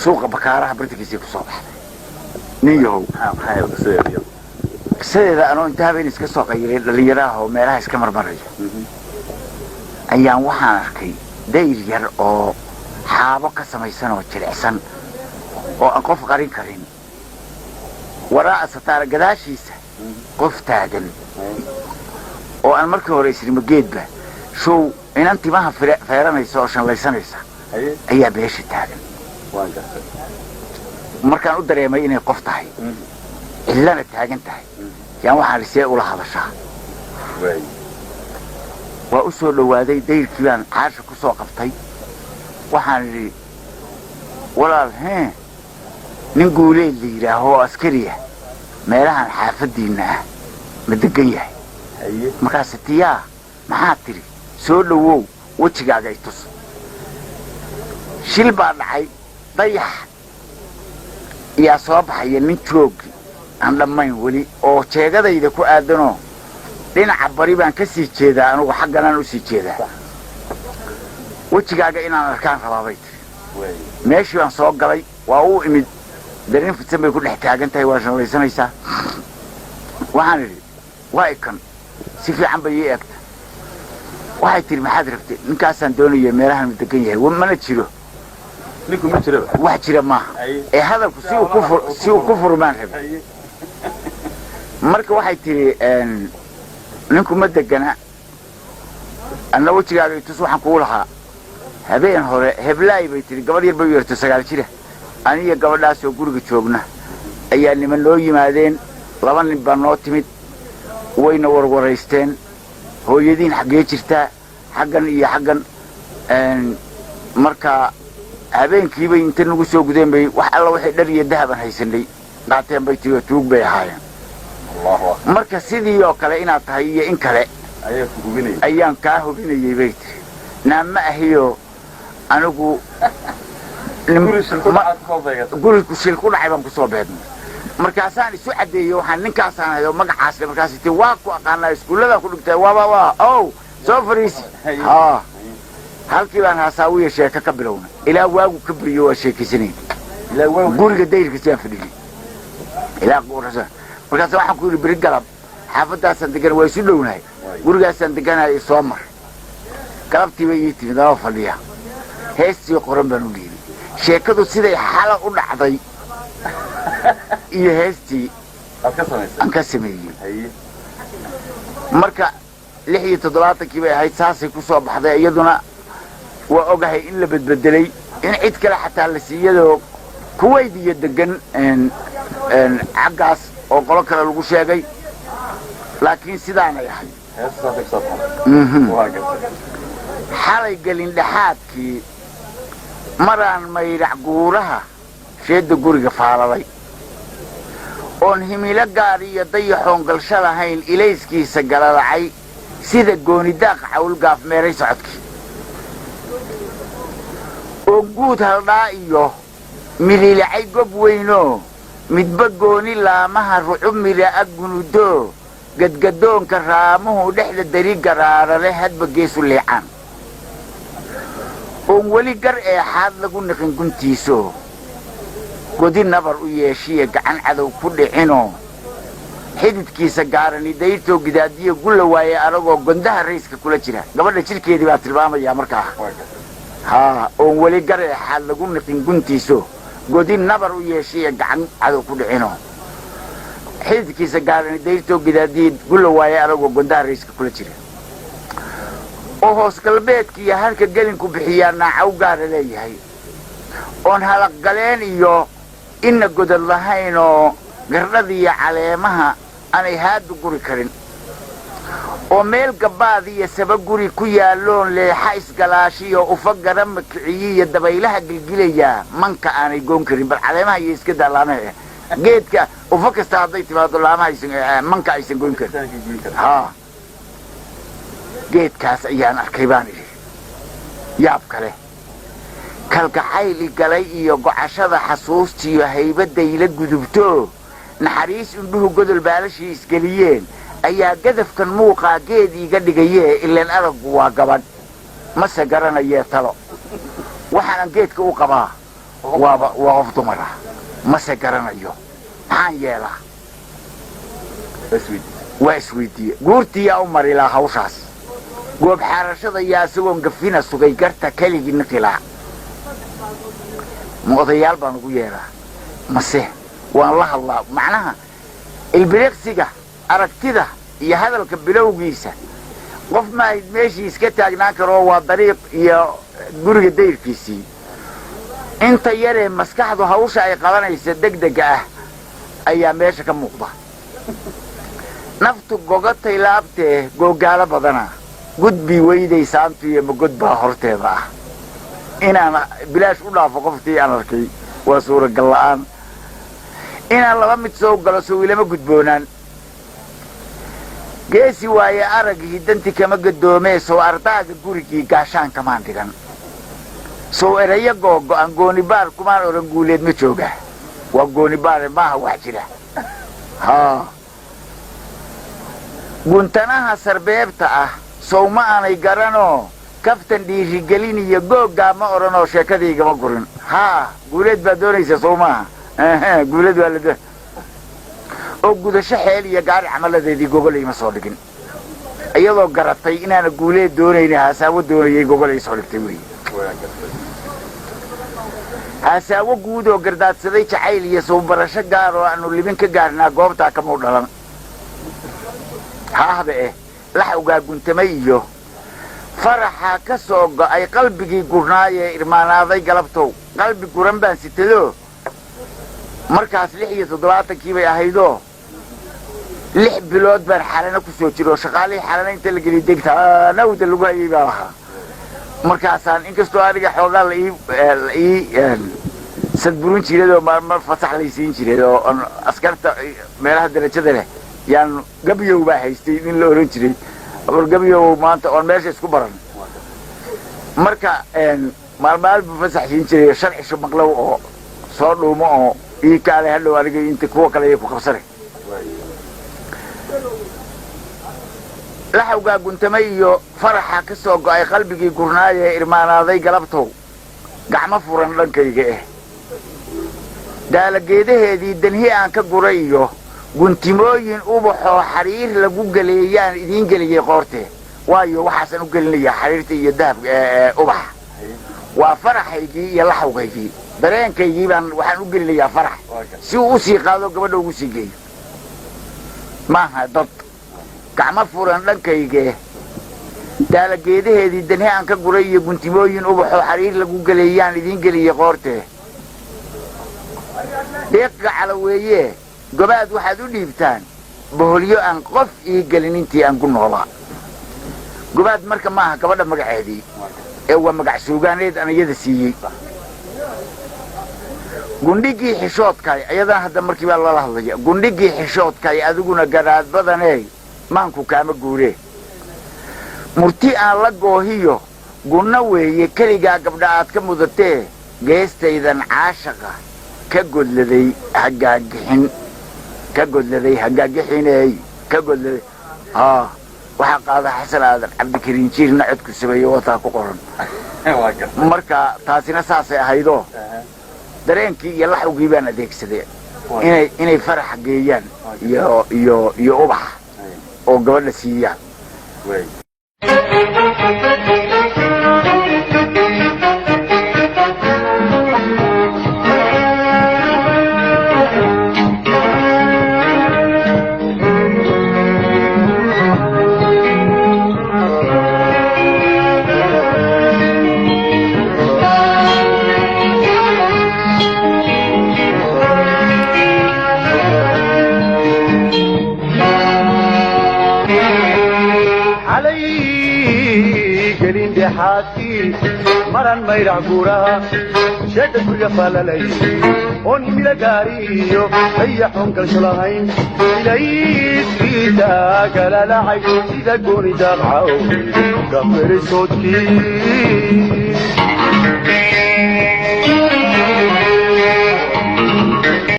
suuqa bakaaraha bartigiisii ku soo baxday nin yahow sideeda anoo inta habeen iska soo qayray dhalinyaraha oo meelaha iska marmaraya ayaan waxaan arkay dayr yar oo xaabo ka samaysan oo jilicsan oo aan qof qarin karin waraa sataara gadaashiisa qof taagan oo aan markii hore isrimo geedba show inaan timaha feeranaysa oo shanlaysanaysa ayaa beesha taagan markaan u dareemay inay qof tahay illana taagan tahay yaan waxaan risee ula hadashaa waa u soo dhawaaday dayrkii baan caasha ku soo qabtay waxaan idhi walaal nin guuleed la yidhaaho oo askariya meelahan xaafaddiinna ah ma degan yahay markaase tiyaa maxaa tidhi soo dhowow wejigaaga i tus shil baa dhacay dayax yaa soo baxaya nin joogi aan dhammayn weli oo jeegadayda ku aadanoo dhinaca bari baan ka sii jeedaa anugu xagganaan u sii jeedaa wejigaaga inaan arkaan rabaabay tiri meeshii baan soo galay waa u imid darin fidsan bay ku dhex taagan tahay waa shanlaysanaysaa waxaan idhi waa ikan si fiican bay ii eegta waxay tihi maxaad rabtay ninkaasaan doonaya meelahan ma degan yahay mana jiro ninku ma jiro wax jira maaha ee hadalku si uu ku furmaan rabay marka waxay tihi ninku ma degana anna wejigaaga i tus waxaan kugu lahaa habeen hore heblaay bay tihi gabadh yar bay u yeerto 9 jira aniga gabadhaas oo guriga joogna ayaa niman noo yimaadeen 2 nin baa noo timid wayna warwaraysteen hooyadiin xaggee jirtaa xaggan iyo xaggan marka habeenkii bay inta nagu soo gudeen bay wax alla waxay dhar iyo dahab aan haysanay qaateen bay tihi tuug bay ahaayeen marka sidii oo kale inaad tahay iyo in kale ayaan kaa hubinayay bay tihi naama ahiyo anigu gurigu shil ku dhacay baan ku soo beednay markaasaan isu cadeeyay waxaan ninkaasaan hayo magacaas markaas tii waa ku aqaanaa iskuullada ku dhigtay waa ow soo fariisi halkii baan hasaawiya sheeko ka bilowna ilaa waagu ka bariyo waa sheekaysanay guriga dayrkiisa aan fadhiyay ilaa qoorasa markaas waxaan ku yiri bari galab xaafadaasaan degan waa isu dhownahay gurigaasaan deganahay soo mar galabtii bay ii timid oo fadhiya heestii qoran baan u dhiibay sheekadu siday xala u dhacday iyo heestii aan ka sameeyey marka 76 bay ahayd saasay ku soo baxday iyaduna waa ogahay in la bedbedelay in cid kale xataa la siiyado kuweyd iyo degan caggaas oo qolo kale lagu sheegay laakiin sidaanay ahayd xalay gelin dhexaadkii maraan mayrac guuraha sheedda guriga faaladay oon himilo gaar iyo dayaxoon galsho lahayn ilayskiisa galalacay sida goonidaaq cawlgaaf meeray socodkii oo guud haldhaa iyo mililacay gob weynoo midba gooni laamaha rucub mira'a gunudo gadgadoonka raamuhu dhexda dari garaarale hadba geesu leecaan oon weli gar eexaad lagu niqin guntiiso godi nabar u yeeshiye gacan cadow ku dhicinoo xididkiisa gaarani dayrtoo gidaadiyo gulla waaye anagoo gondaha rayska kula jira gabadha jirkeedii baa tilmaamayaa markaa oon weli gar eexaad lagu niqin guntiiso godi nabar u yeeshiye gacan cadow ku dhicinoo xididkiisa gaarani dayrtoo gidaadiyo gulla waaye anagoo gondaha rayska kula jira oo hoos galbeedka iyo halka gelinku bixiyaa naacaw gaara leeyahay oon halaq galeen iyo inna godad lahayn oo gardhadiiyo caleemaha aanay haadu guri karin oo meel gabbaad iyo saba guri ku yaalloon leexa isgalaashiyo ufa gara makiciyiyo dabaylaha gilgilayaa manka aanay goon karin bal caleemaha iyo iska daa laamaha geedka ufa kasta hadday timaado laamaha manka aysan goyn karin geedkaas ayaan arkay baan idhi yaab kale kalgacayli galay iyo gocashada xasuustiyo haybadayla gudubto naxariis indhuhu godol baalashii isgeliyeen ayaa gadafkan muuqaa geed iiga dhigayee ileen araggu waa gabadh mase garanayee talo waxaanan geedka u qabaa وقف دمرة ما سكرنا يو عن يلا واسويدي قورتي يا عمر إلى هوشاس قوب حرشة يا سوون قفينا سوقي قرتا كلي نقلا مقضيال بانقو يلا مسيه والله الله معناها البريكسيقة أركتده يا هذا الكبلو قيسة قف ما ماشي يسكتها ناكرو وطريق يا قرق الدير كيسي انت يري مسكحدو هوشا اي قوانا يسدق دقاه ايام ماشا كموقضة نفتو قوغطة لابته قوغالة بدنا قد بي ويدي سامتو يما قد با هورتي با انا بلاش اولا فقفتي انا ركي وصورة قلقان انا الله متسوق قلسوي لما قد بونان geesi waaye aragii danti kama gadoomee soo ardaaga gurigii gaashaan kamaan dhigan soo eraya go'an goonibaar kumaan oran guuleed ma jooga waa goonibaar maaha wax jira haa guntanaha sarbeebta ah soo ma aanay garanoo kaftan dhiirigelin iyo googaa ma oranoo sheekadaygama gurin haa guuleed baa doonaysa soo maaha guuleed waa la oo gudasho xeel iyo gaari camaladeedii gogolay ma soo dhigin iyadoo garatay inaana guuleed doonayna haasaabo doonayay gogolay soo dhigtay weey haasaabo guud oo gardaadsaday jacayl iyo soo barasho gaar oo aanu libin ka gaarnaa goobta kama u dhalan haahbe laxawgaa guntamay iyo faraxa ka soo go'ay qalbigii gurnaaye irmaanaaday galabtow qalbi guran baan sitado markaas 67 bay ahaydoo 6 bilood baan xalana ku soo jiro shaqaalay xalana inta la geli degta nawda lagu hayay baa waxa markaasaan inkastoo ariga xoogaa la ii sadburun jireedo mar fasax la siin jireedo askarta meelaha darajada leh yaan gabiyow baa haystay in la oran jiray war gabiyow maanta on meesha isku baran marka maalmaal fasax siin jiray sharci shubaqlow oo soo dhuumo oo ii kaale hadhow aniga inta kuwa kale ku qabsanay laxawgaa guntamay iyo faraxa ka soo go'ay qalbigii gurnaaye irmaanaaday galabtow gacmo furan dhankayga daalageedaheedii danhi aan ka guray iyo guntimooyin ubaxoo xariir lagu galeeyaan idiin geliyay qoortee waayo waxaasan u gelinayaa xariirta iyo dahabka ubax waa faraxaygii iyo laxawgaygii dareenkaygii baan waxaan u gelinayaa farax si uu u sii qaado gabadha ugu sii geeyo maaha dad gacmo furan dhankayga daalageedaheedii danhi aan ka guray iyo guntimooyin ubaxoo xariir lagu galeeyaan idiin geliyay qoortee deeqa cala weeye gobaad waxaad u dhiibtaan boholyo aan qof ii gelin intii aan ku noolaa gobaad marka maaha gabadha magaceedii ee waa magac suugaaneed aan iyada siiyey gundhigii xishoodkay ayadana hadda markii baa lala hadlaya gundhigii xishoodkay adiguna garaad badanee maanku kaama guuree murti aan la goohiyo gunna weeye keligaa gabdha aad ka mudatee geestaydan caashaqa ka godladay hagaagixin ka godladay hagaagixiney ka godladay waxaa qaada xasan aadan cabdikariin jiirna codku sameeyey wataa ku qoran marka taasina saasay ahaydoo dareenkii iyo laxawgii baan adeegsaday inay faraxa geeyaan iyo ubax oo gabadha siiyaan maran mayrac guuraha sheeka gurya faalalay oon himila gaariyo ayaxoon galsho lahayn ilayskiisa galalacay sida gooni daaqcaw gaferisoodkii